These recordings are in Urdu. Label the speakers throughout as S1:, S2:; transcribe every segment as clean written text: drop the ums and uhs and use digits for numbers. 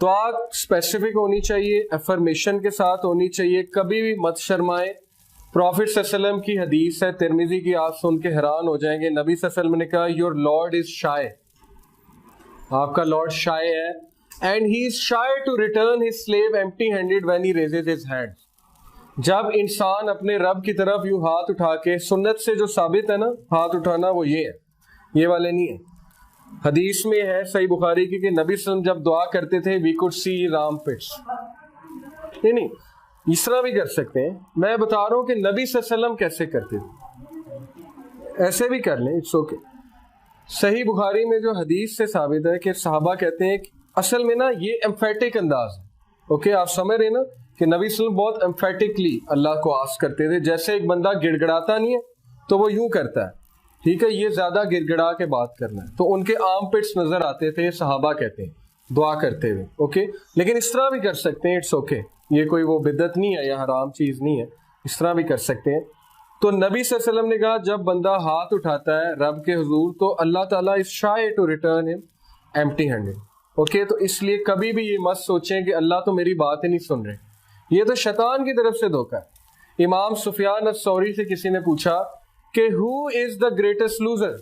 S1: دعا اسپیسیفک ہونی چاہیے, افرمیشن کے ساتھ ہونی چاہیے, کبھی بھی مت شرمائیں. پروفٹ صلی اللہ علیہ وسلم کی حدیث ہے ترمذی کی, آپ سن کے حیران ہو جائیں گے. نبی صلی اللہ علیہ وسلم نے کہا یور لارڈ از شائے, آپ کا لارڈ شائے ہے, and he is shy to return his slave empty handed when he raises his hand. جب انسان اپنے رب کی طرف یوں ہاتھ اٹھا کے, سنت سے جو ثابت ہے نا ہاتھ اٹھانا, وہ یہ ہے, یہ والے نہیں ہے. حدیث میں ہے صحیح بخاری کی کہ نبی صلی اللہ علیہ وسلم جب دعا کرتے تھے وی کوڈ سی رام پٹس. نہیں, اس طرح بھی کر سکتے ہیں. میں بتا رہا ہوں کہ نبی صلی اللہ علیہ وسلم کیسے کرتے تھے, ایسے بھی کر لیں, اٹس اوکے. صحیح بخاری میں جو حدیث سے ثابت ہے کہ صحابہ کہتے ہیں کہ اصل میں نا یہ ایمفیٹک انداز ہے. اوکے, آپ سمجھ رہے ہیں نا کہ نبی صلی اللہ علیہ وسلم بہت ایمفیٹکلی اللہ کو آسک کرتے تھے. جیسے ایک بندہ گڑ گڑاتا نہیں ہے تو وہ یوں کرتا ہے, ٹھیک ہے, یہ زیادہ گڑ گڑا کے بات کرنا ہے. تو ان کے آرم پٹس نظر آتے تھے, صحابہ کہتے ہیں دعا کرتے ہوئے. اوکے, لیکن اس طرح بھی کر سکتے ہیں, اٹس اوکے. یہ کوئی وہ بدعت نہیں ہے یا حرام چیز نہیں ہے, اس طرح بھی کر سکتے ہیں. تو نبی صلی اللہ علیہ وسلم نے کہا جب بندہ ہاتھ اٹھاتا ہے رب کے حضور تو اللہ تعالیٰ از شائے ٹو ریٹرن ہم ایمپٹی ہینڈڈ. اوکے, تو اس لیے کبھی بھی یہ مت سوچیں کہ اللہ تو میری بات ہی نہیں سن رہے. یہ تو شیطان کی طرف سے دھوکہ ہے. امام سفیان الثوری سے کسی نے پوچھا کہ ہو از دا گریٹسٹ لوزر,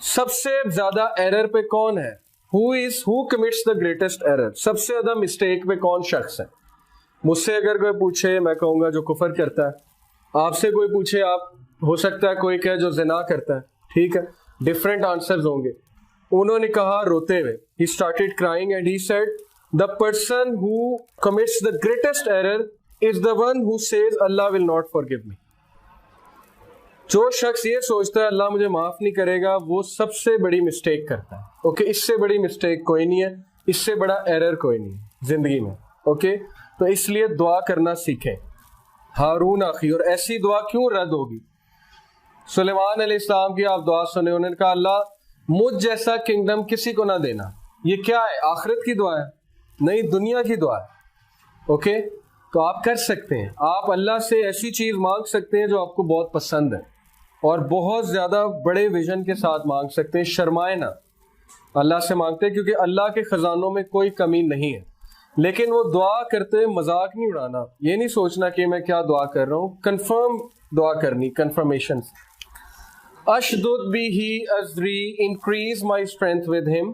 S1: سب سے زیادہ ایرر پہ کون ہے, ہو کمٹس دا گریٹسٹ ایرر, سب سے زیادہ مسٹیک پہ کون شخص ہے. مجھ سے اگر کوئی پوچھے میں کہوں گا جو کفر کرتا ہے. آپ سے کوئی پوچھے, آپ ہو سکتا ہے کوئی کہے جو زنا کرتا ہے. ٹھیک ہے, ڈفرینٹ آنسرز ہوں گے. انہوں نے کہا روتے ہوئے, he started crying and he said the person who commits the greatest error is the one who says Allah will not forgive me. جو شخص یہ سوچتا ہے اللہ مجھے معاف نہیں کرے گا, وہ سب سے بڑی مسٹیک کرتا ہے. اوکے, اس سے بڑی مسٹیک کوئی نہیں ہے, اس سے بڑا ایرر کوئی نہیں ہے زندگی میں. اوکے, تو اس لیے دعا کرنا سیکھیں. ہارون اخی, اور ایسی دعا کیوں رد ہوگی؟ سلیمان علیہ السلام کی آپ دعا سنے, انہوں نے کہا اللہ مجھ جیسا کنگڈم کسی کو نہ دینا. یہ کیا ہے, آخرت کی دعا ہے, نہیں دنیا کی دعا ہے. اوکے, تو آپ کر سکتے ہیں, آپ اللہ سے ایسی چیز مانگ سکتے ہیں جو آپ کو بہت پسند ہے, اور بہت زیادہ بڑے ویژن کے ساتھ مانگ سکتے ہیں. شرمائے نہ, اللہ سے مانگتے ہیں کیونکہ اللہ کے خزانوں میں کوئی کمی نہیں ہے. لیکن وہ دعا کرتے مذاق نہیں اڑانا, یہ نہیں سوچنا کہ میں کیا دعا کر رہا ہوں, کنفرم دعا کرنی, کنفرمیشن. اشدد بہ ازری, increase my strength with him,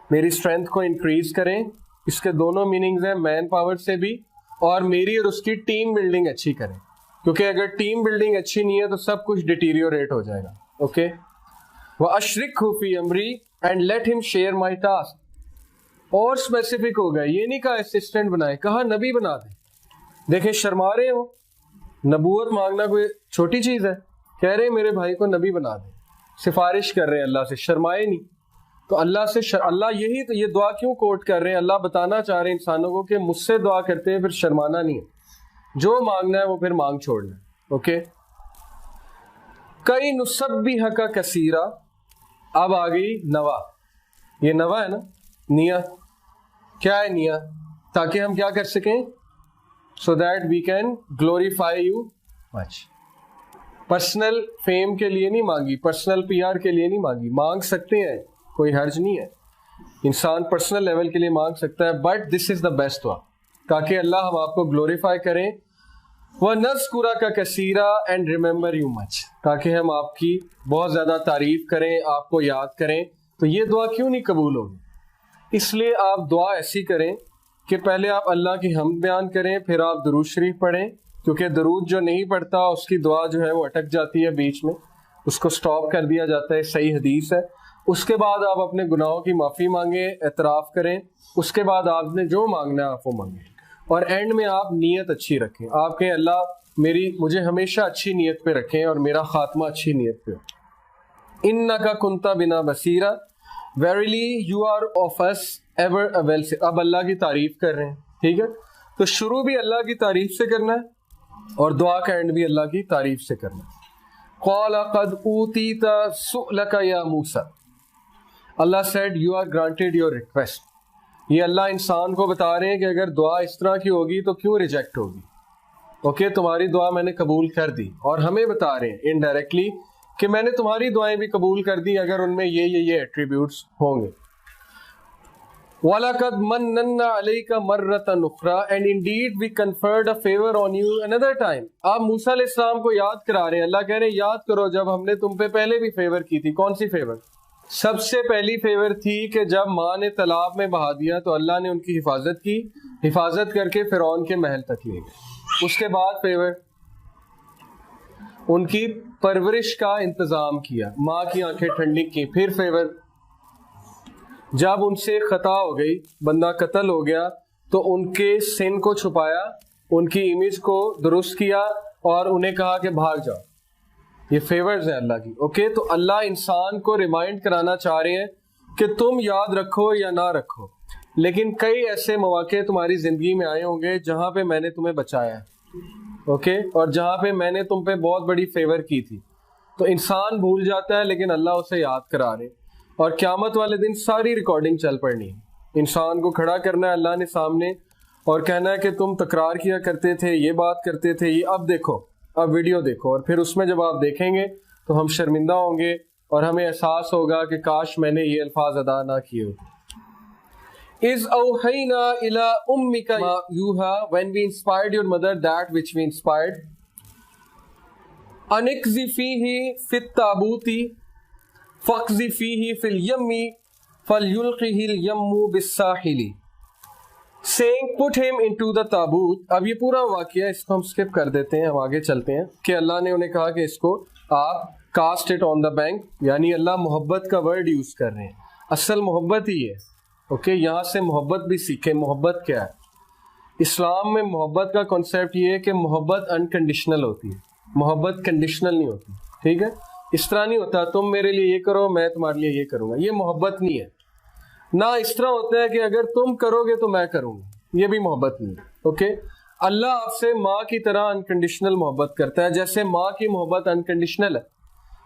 S1: میری اسٹرینتھ کو انکریز کریں. اس کے دونوں میننگز ہیں, مین پاور سے بھی, اور میری اور اس کی ٹیم بلڈنگ اچھی کریں, کیونکہ اگر ٹیم بلڈنگ اچھی نہیں ہے تو سب کچھ ڈیٹیریوریٹ ہو جائے گا. اوکے, وَأَشْرِكْهُ فِي أَمْرِي and let him share my task. اور اسپیسیفک ہو گیا, یہ نہیں کہا اسسٹنٹ بنائے, کہا نبی بنا دیں. دیکھیں شرما رہے ہو, نبوت مانگنا کوئی چھوٹی چیز ہے, کہہ رہے میرے بھائی کو نبی بنا دیں, سفارش کر رہے ہیں اللہ سے, شرمائے نہیں. تو اللہ سے اللہ یہی تو یہ دعا کیوں کوٹ کر رہے ہیں, اللہ بتانا چاہ رہے ہیں انسانوں کو کہ مجھ سے دعا کرتے ہیں پھر شرمانا نہیں ہے, جو مانگنا ہے وہ پھر مانگ چھوڑنا ہے. اوکے, کئی نسبحک کثیرا, اب آ گئی نوا. یہ نوا ہے نا, نیا کیا ہے, نیا تاکہ ہم کیا کر سکیں, so that we can glorify you much. Personal fame کے لیے نہیں مانگی, پرسنل پی آر کے لیے نہیں مانگی, مانگ سکتے ہیں, کوئی حرج نہیں ہے, انسان پرسنل لیول کے لیے مانگ سکتا ہے, but this is the best one, تاکہ اللہ ہم آپ کو گلوریفائی کریں. وَنَذْكُرَكَ كَثِيرًا and remember you much, تاکہ ہم آپ کی بہت زیادہ تعریف کریں, آپ کو یاد کریں. تو یہ دعا کیوں نہیں قبول ہوگی؟ اس لیے آپ دعا ایسی کریں کہ پہلے آپ اللہ کی حمد بیان کریں, پھر آپ درود شریف پڑھیں, کیونکہ درود جو نہیں پڑھتا اس کی دعا جو ہے وہ اٹک جاتی ہے بیچ میں, اس کو سٹاپ کر دیا جاتا ہے, صحیح حدیث ہے. اس کے بعد آپ اپنے گناہوں کی معافی مانگیں, اعتراف کریں, اس کے بعد آپ نے جو مانگنا ہے آپ وہ مانگیں, اور اینڈ میں آپ نیت اچھی رکھیں. آپ کہیں اللہ مجھے ہمیشہ اچھی نیت پہ رکھیں اور میرا خاتمہ اچھی نیت پہ ہو. اِنَّكَ كُنْتَ بِنَا بَصِيرًا verily you are of us ever a well. اب اللہ کی تعریف کر رہے ہیں, ٹھیک ہے, تو شروع بھی اللہ کی تعریف سے کرنا ہے اور دعا کا اینڈ بھی اللہ کی تعریف سے کرنا ہے. قَالَ قَدْ أُوتِيتَ سُؤْلَكَ يَا مُوسَى, اللہ said you are granted your request. یہ اللہ انسان کو بتا رہے ہیں کہ اگر دعا اس طرح کی ہوگی تو کیوں ریجیکٹ ہوگی. اوکے, تمہاری دعا میں نے قبول کر دی, اور ہمیں بتا رہے ہیں انڈائریکٹلی کہ میں نے تمہاری دعائیں بھی قبول کر دی اگر ان میں یہ ایٹریبیوٹس ہوں گے. وَلَقَدْ مَنَّنَّا عَلَيْكَ مَرَّةً أُخْرَى and indeed we conferred a favor on you another time. آپ موسیٰ علیہ السلام کو یاد کرا رہے ہیں. اللہ کہہ رہے ہیں یاد کرو جب ہم نے تم پہ پہلے بھی فیور کی تھی. کون سی فیور؟ سب سے پہلی فیور تھی کہ جب ماں نے تالاب میں بہا دیا تو اللہ نے ان کی حفاظت کر کے فرعون کے محل تک لے گئے. اس کے بعد فیور ان کی پرورش کا انتظام کیا, ماں کی آنکھیں ٹھنڈی کی. پھر فیور جب ان سے خطا ہو گئی, بندہ قتل ہو گیا, تو ان کے سن کو چھپایا, ان کی امیج کو درست کیا اور انہیں کہا کہ بھاگ جاؤ. یہ فیورز ہیں اللہ کی. اوکے, تو اللہ انسان کو ریمائنڈ کرانا چاہ رہے ہیں کہ تم یاد رکھو یا نہ رکھو, لیکن کئی ایسے مواقع تمہاری زندگی میں آئے ہوں گے جہاں پہ میں نے تمہیں بچایا ہے. اوکے, اور جہاں پہ میں نے تم پہ بہت بڑی فیور کی تھی. تو انسان بھول جاتا ہے لیکن اللہ اسے یاد کرا رہے, اور قیامت والے دن ساری ریکارڈنگ چل پڑنی ہے. انسان کو کھڑا کرنا ہے اللہ نے سامنے اور کہنا ہے کہ تم تکرار کیا کرتے تھے, یہ بات کرتے تھے, یہ اب دیکھو, اب ویڈیو دیکھو. اور پھر اس میں جب آپ دیکھیں گے تو ہم شرمندہ ہوں گے اور ہمیں احساس ہوگا کہ کاش میں نے یہ الفاظ ادا نہ کیے ہوتے. اِذْ أَوْحَيْنَا إِلَىٰ أُمِّكَ مَا يُوحَىٰ when we inspired your mother that which we inspired. أَنِ اقْذِفِيهِ فِي التَّابُوتِ فَاقْذِفِيهِ فِي الْيَمِّ فَلْيُلْقِهِ الْيَمُّ بِالسَّاحِلِ saying put him into the taboot. اب یہ پورا واقعہ اس کو ہم سکپ کر دیتے ہیں, ہم آگے چلتے ہیں کہ اللہ نے انہیں کہا کہ اس کو آپ cost it on the bank, یعنی اللہ محبت کا ورڈ یوز کر رہے ہیں. اصل محبت ہی ہے. اوکے, یہاں سے محبت بھی سیکھیں. محبت کیا ہے؟ اسلام میں محبت کا کنسیپٹ یہ ہے کہ محبت انکنڈیشنل ہوتی ہے, محبت کنڈیشنل نہیں ہوتی. ٹھیک ہے, اس طرح نہیں ہوتا تم میرے لیے یہ کرو میں تمہارے لیے یہ کروں گا, یہ محبت نہیں ہے. نہ اس طرح ہوتا ہے کہ اگر تم کرو گے تو میں کروں گا, یہ بھی محبت نہیں ہے. اوکے, اللہ آپ سے ماں کی طرح انکنڈیشنل محبت کرتا ہے, جیسے ماں کی محبت انکنڈیشنل ہے.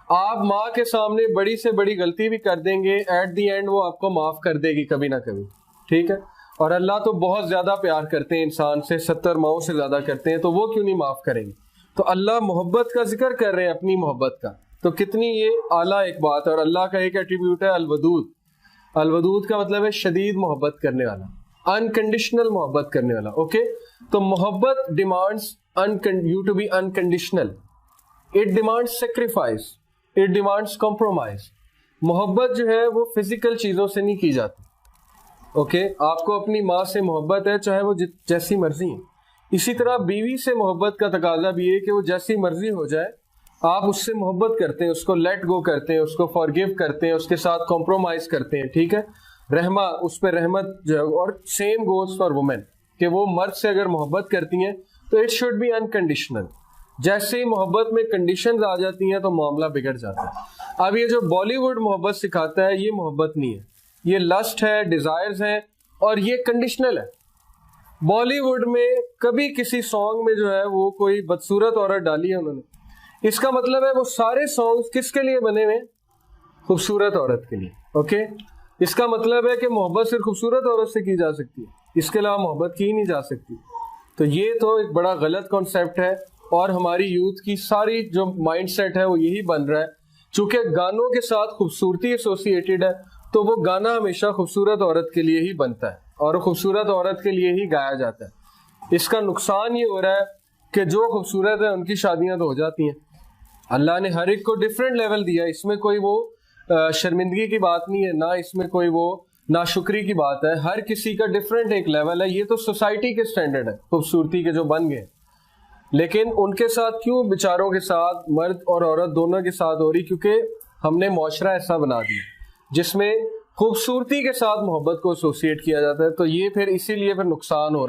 S1: آپ ماں کے سامنے بڑی سے بڑی غلطی بھی کر دیں گے, ایٹ دی اینڈ وہ آپ کو معاف کر دے گی کبھی نہ کبھی. ٹھیک ہے, اور اللہ تو بہت زیادہ پیار کرتے ہیں انسان سے, 70 ماؤں سے زیادہ کرتے ہیں, تو وہ کیوں نہیں معاف کریں گے؟ تو اللہ محبت کا ذکر کر رہے ہیں, اپنی محبت کا. تو کتنی یہ اعلیٰ ایک بات ہے. اور اللہ کا ایک ایٹریبیوٹ ہے الودود. الودود کا مطلب ہے شدید محبت کرنے والا, انکنڈیشنل محبت کرنے والا. اوکے, تو محبت demands you to be unconditional. It demands sacrifice, it demands compromise. محبت جو ہے وہ فزیکل چیزوں سے نہیں کی جاتی. اوکے, آپ کو اپنی ماں سے محبت ہے چاہے وہ جیسی مرضی ہے. اسی طرح بیوی سے محبت کا تقاضا بھی ہے کہ وہ جیسی مرضی ہو جائے, آپ اس سے محبت کرتے ہیں, اس کو لیٹ گو کرتے ہیں, اس کو فارگیو کرتے ہیں, اس کے ساتھ کمپرومائز کرتے ہیں. ٹھیک ہے, رحمہ, اس پہ رحمت جو ہے. اور سیم گوز فار وومن, کہ وہ مرد سے اگر محبت کرتی ہیں تو اٹ شوڈ بی انکنڈیشنل. جیسے ہی محبت میں کنڈیشنز آ جاتی ہیں تو معاملہ بگڑ جاتا ہے. اب یہ جو بالی ووڈ محبت سکھاتا ہے یہ محبت نہیں ہے, یہ لسٹ ہے, ڈیزائرز ہیں, اور یہ کنڈیشنل ہے. بالی ووڈ میں کبھی کسی سانگ میں جو ہے وہ کوئی بدصورت عورت ڈالی ہے انہوں نے, اس کا مطلب ہے وہ سارے سانگز کس کے لیے بنے ہوئے؟ خوبصورت عورت کے لیے. اوکے, اس کا مطلب ہے کہ محبت صرف خوبصورت عورت سے کی جا سکتی ہے, اس کے علاوہ محبت کی نہیں جا سکتی. تو یہ تو ایک بڑا غلط کانسیپٹ ہے, اور ہماری یوتھ کی ساری جو مائنڈ سیٹ ہے وہ یہی بن رہا ہے. چونکہ گانوں کے ساتھ خوبصورتی ایسوسیٹیڈ ہے تو وہ گانا ہمیشہ خوبصورت عورت کے لیے ہی بنتا ہے اور خوبصورت عورت کے لیے ہی گایا جاتا ہے. اس کا نقصان یہ ہو رہا ہے کہ جو خوبصورت ہے ان کی شادیاں تو ہو جاتی ہیں. اللہ نے ہر ایک کو ڈفرینٹ لیول دیا, اس میں کوئی وہ شرمندگی کی بات نہیں ہے, نہ اس میں کوئی وہ ناشکری کی بات ہے. ہر کسی کا ڈفرینٹ ایک لیول ہے. یہ تو سوسائٹی کے سٹینڈرڈ ہے خوبصورتی کے جو بن گئے, لیکن ان کے ساتھ کیوں بیچاروں کے ساتھ, مرد اور عورت دونوں کے ساتھ ہو رہی؟ کیونکہ ہم نے معاشرہ ایسا بنا دیا جس میں خوبصورتی کے ساتھ محبت کو ایسوسیٹ کیا جاتا ہے. تو یہ پھر اسی لیے پھر نقصان ہو رہا ہے.